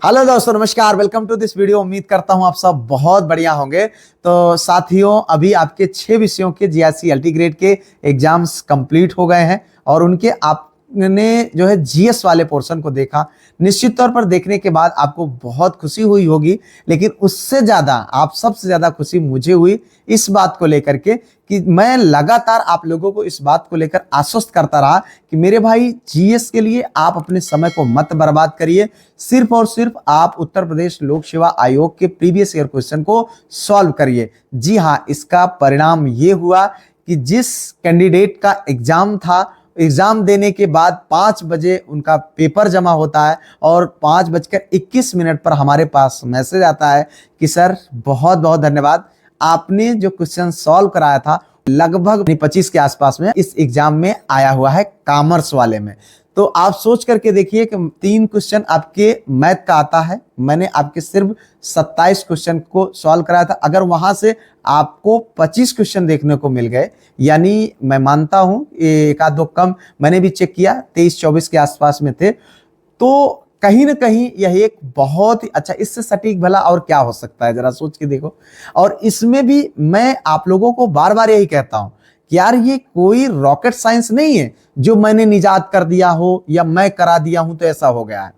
Hello दोस्तों, नमस्कार। Welcome to this video. उम्मीद करता हूं आप सब बहुत बढ़िया होंगे। तो साथियों, अभी आपके 6 विषयों के जीआरसी एलटी ग्रेड के एग्जाम्स कंप्लीट हो गए हैं और उनके आपने जो है जीएस वाले पोर्शन को देखा। निश्चित तौर पर देखने के बाद आपको बहुत खुशी हुई होगी, लेकिन उससे ज्यादा आप सबसे ज्यादा खुशी मुझे हुई इस बात को लेकर के कि मैं लगातार आप लोगों को इस बात को लेकर आश्वस्त करता रहा कि मेरे भाई, जीएस के लिए आप अपने समय को मत बर्बाद करिए। सिर्फ और सिर्फ आप उत्तर प्रदेश लोक सेवा आयोग के प्रीवियस ईयर क्वेश्चन को सॉल्व करिए। जी हाँ, इसका परिणाम ये हुआ कि जिस कैंडिडेट का एग्जाम था, एग्जाम देने के बाद 5 बजे उनका पेपर जमा होता है और 5:21 पर हमारे पास मैसेज आता है कि सर बहुत बहुत धन्यवाद, आपने जो क्वेश्चन सॉल्व कराया था लगभग 25 के आसपास में इस एग्जाम में आया हुआ है, कॉमर्स वाले में। तो आप सोच करके देखिए कि 3 क्वेश्चन आपके मैथ का आता है, मैंने आपके सिर्फ 27 क्वेश्चन को सॉल्व कराया था। अगर वहां से आपको 25 क्वेश्चन देखने को मिल गए, यानी मैं मानता हूं एक आध दो कम मैंने भी चेक किया, 23-24 के आसपास में थे, तो कहीं ना कहीं यह एक बहुत ही अच्छा, इससे सटीक भला और क्या हो सकता है, जरा सोच के देखो। और इसमें भी मैं आप लोगों को बार बार यही कहता हूं कि यार, ये कोई रॉकेट साइंस नहीं है जो मैंने निजात कर दिया हो या मैं करा दिया हूं तो ऐसा हो गया है।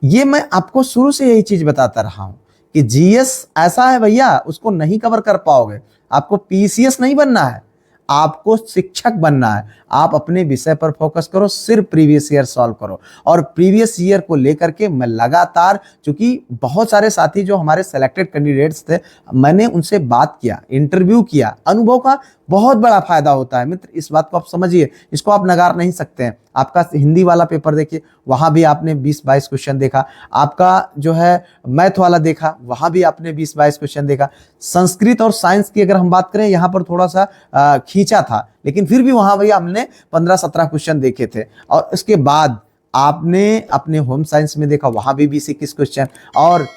ये मैं आपको शुरू से यही चीज बताता रहा हूं कि जीएस ऐसा है भैया, उसको नहीं कवर कर पाओगे। आपको पीसीएस नहीं बनना है, आपको शिक्षक बनना है। आप अपने विषय पर फोकस करो, सिर्फ प्रीवियस ईयर सॉल्व करो। और प्रीवियस ईयर को लेकर के मैं लगातार, चूंकि बहुत सारे साथी जो हमारे सिलेक्टेड कैंडिडेट्स थे, मैंने उनसे बात किया, इंटरव्यू किया। अनुभव का बहुत बड़ा फायदा होता है मित्र, इस बात को आप समझिए, इसको आप नकार नहीं सकते हैं। आपका हिंदी वाला पेपर देखिए, वहां भी आपने 20-22 क्वेश्चन देखा। आपका जो है मैथ वाला देखा, वहां भी आपने 20-22 क्वेश्चन देखा। संस्कृत और साइंस की अगर हम बात करें, यहाँ पर थोड़ा सा खींचा था, लेकिन फिर भी वहां भैया हमने 15-17 क्वेश्चन देखे थे। और उसके बाद आपने अपने होम साइंस में देखा, वहां भी 20-21 क्वेश्चन, और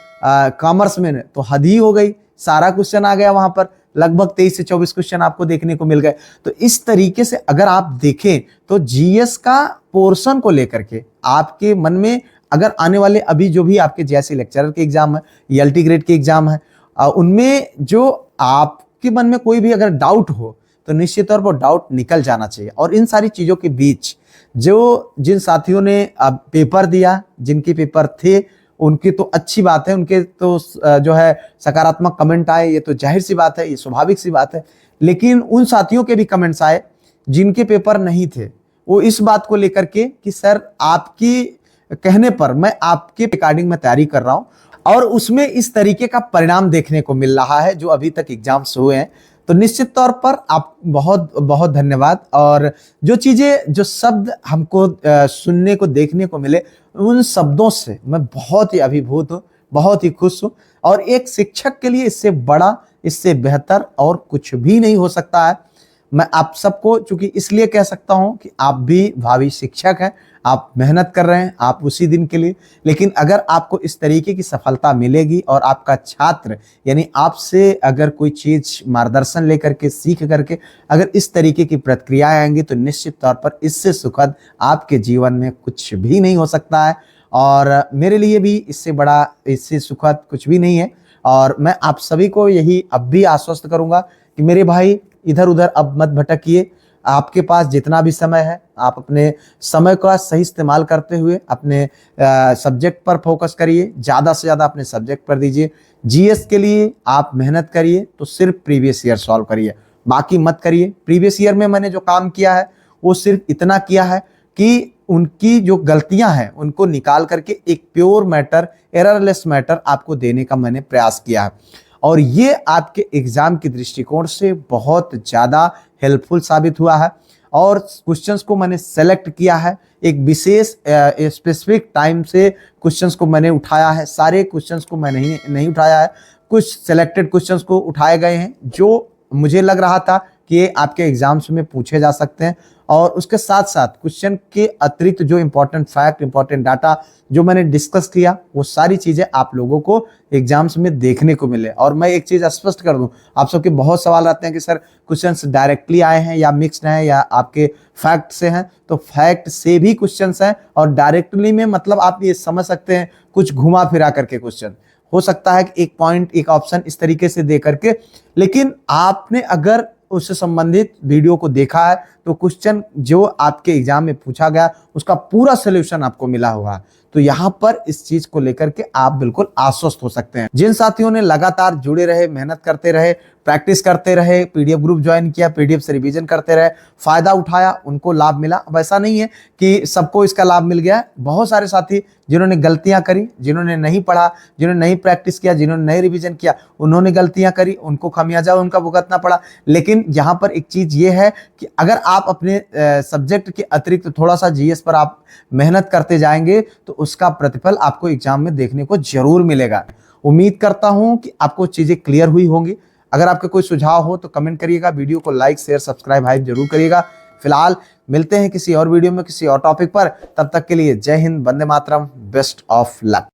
कॉमर्स में तो हद ही हो गई, सारा क्वेश्चन आ गया वहां पर। लगभग 23 से 24 क्वेश्चन आपको देखने को मिल गए। तो इस तरीके से अगर आप देखें तो जीएस का पोर्शन को लेकर के आपके मन में, अगर आने वाले अभी जो भी आपके जैसे लेक्चरर के एग्जाम है, एलटी ग्रेड के एग्जाम है, उनमें जो आपके मन में कोई भी अगर डाउट हो तो निश्चित तौर पर डाउट निकल जाना चाहिए। और इन सारी चीजों के बीच जो जिन साथियों ने पेपर दिया, जिनके पेपर थे, उनकी तो अच्छी बात है, उनके तो जो है सकारात्मक कमेंट आए, ये तो जाहिर सी बात है, ये स्वाभाविक सी बात है। लेकिन उन साथियों के भी कमेंट्स आए जिनके पेपर नहीं थे, वो इस बात को लेकर के कि सर, आपकी कहने पर मैं आपके रिकॉर्डिंग में तैयारी कर रहा हूं और उसमें इस तरीके का परिणाम देखने को मिल रहा है जो अभी तक एग्जाम्स हुए हैं। तो निश्चित तौर पर आप बहुत बहुत धन्यवाद। और जो चीजें, जो शब्द हमको सुनने को देखने को मिले, उन शब्दों से मैं बहुत ही अभिभूत हूँ, बहुत ही खुश हूँ। और एक शिक्षक के लिए इससे बड़ा, इससे बेहतर और कुछ भी नहीं हो सकता है। मैं आप सबको चूंकि इसलिए कह सकता हूं कि आप भी भावी शिक्षक हैं, आप मेहनत कर रहे हैं, आप उसी दिन के लिए। लेकिन अगर आपको इस तरीके की सफलता मिलेगी और आपका छात्र, यानी आपसे अगर कोई चीज मार्गदर्शन लेकर के, सीख करके अगर इस तरीके की प्रतिक्रियाएं आएंगी, तो निश्चित तौर पर इससे सुखद आपके जीवन में कुछ भी नहीं हो सकता है। और मेरे लिए भी इससे बड़ा, इससे सुखद कुछ भी नहीं है। और मैं आप सभी को यही अब भी आश्वस्त करूंगा कि मेरे भाई, इधर उधर अब मत भटकिए। आपके पास जितना भी समय है, आप अपने समय का सही इस्तेमाल करते हुए अपने सब्जेक्ट पर फोकस करिए, ज़्यादा से ज़्यादा अपने सब्जेक्ट पर दीजिए। जीएस के लिए आप मेहनत करिए तो सिर्फ प्रीवियस ईयर सॉल्व करिए, बाकी मत करिए। प्रीवियस ईयर में मैंने जो काम किया है वो सिर्फ इतना किया है कि उनकी जो गलतियां हैं उनको निकाल करके एक प्योर मैटर, एररलेस मैटर आपको देने का मैंने प्रयास किया है। और ये आपके एग्जाम के दृष्टिकोण से बहुत ज़्यादा हेल्पफुल साबित हुआ है। और क्वेश्चंस को मैंने सेलेक्ट किया है, एक विशेष स्पेसिफिक टाइम से क्वेश्चंस को मैंने उठाया है। सारे क्वेश्चंस को मैं नहीं उठाया है, कुछ सेलेक्टेड क्वेश्चंस को उठाए गए हैं जो मुझे लग रहा था कि ये आपके एग्जाम्स में पूछे जा सकते हैं। और उसके साथ साथ क्वेश्चन के अतिरिक्त जो इंपॉर्टेंट फैक्ट, इंपॉर्टेंट डाटा जो मैंने डिस्कस किया, वो सारी चीजें आप लोगों को एग्जाम्स में देखने को मिले। और मैं एक चीज स्पष्ट कर दूं, आप सबके बहुत सवाल आते हैं कि सर क्वेश्चंस डायरेक्टली आए हैं या मिक्स्ड हैं या आपके फैक्ट से हैं। तो फैक्ट से भी क्वेश्चंस हैं और डायरेक्टली में मतलब आप ये समझ सकते हैं कुछ घुमा फिरा करके क्वेश्चन हो सकता है कि एक पॉइंट, एक ऑप्शन इस तरीके से दे करके, लेकिन आपने अगर उससे संबंधित वीडियो को देखा है तो क्वेश्चन जो आपके एग्जाम में पूछा गया उसका पूरा सोल्यूशन आपको मिला होगा। तो यहां पर इस चीज को लेकर के आप बिल्कुल आश्वस्त हो सकते हैं। जिन साथियों ने लगातार जुड़े रहे, मेहनत करते रहे, प्रैक्टिस करते रहे, पीडीएफ ग्रुप ज्वाइन किया, पीडीएफ से रिवीजन करते रहे, फायदा उठाया, उनको लाभ मिला। अब ऐसा नहीं है कि सबको इसका लाभ मिल गया है। बहुत सारे साथी जिन्होंने गलतियां करी, जिन्होंने नहीं पढ़ा, जिन्होंने नहीं प्रैक्टिस किया, जिन्होंने नहीं रिवीजन किया, उन्होंने गलतियां करी, उनको खामियाजा उनका भुगतना पड़ा। लेकिन यहाँ पर एक चीज ये है कि अगर आप अपने सब्जेक्ट के अतिरिक्त थोड़ा सा जीएस पर आप मेहनत करते जाएंगे तो उसका प्रतिफल आपको एग्जाम में देखने को जरूर मिलेगा। उम्मीद करता हूं कि आपको चीजें क्लियर हुई होंगी। अगर आपके कोई सुझाव हो तो कमेंट करिएगा, वीडियो को लाइक, शेयर, सब्सक्राइब, हाइप जरूर करिएगा। फिलहाल मिलते हैं किसी और वीडियो में किसी और टॉपिक पर। तब तक के लिए जय Hind, Vande Mataram, best of luck.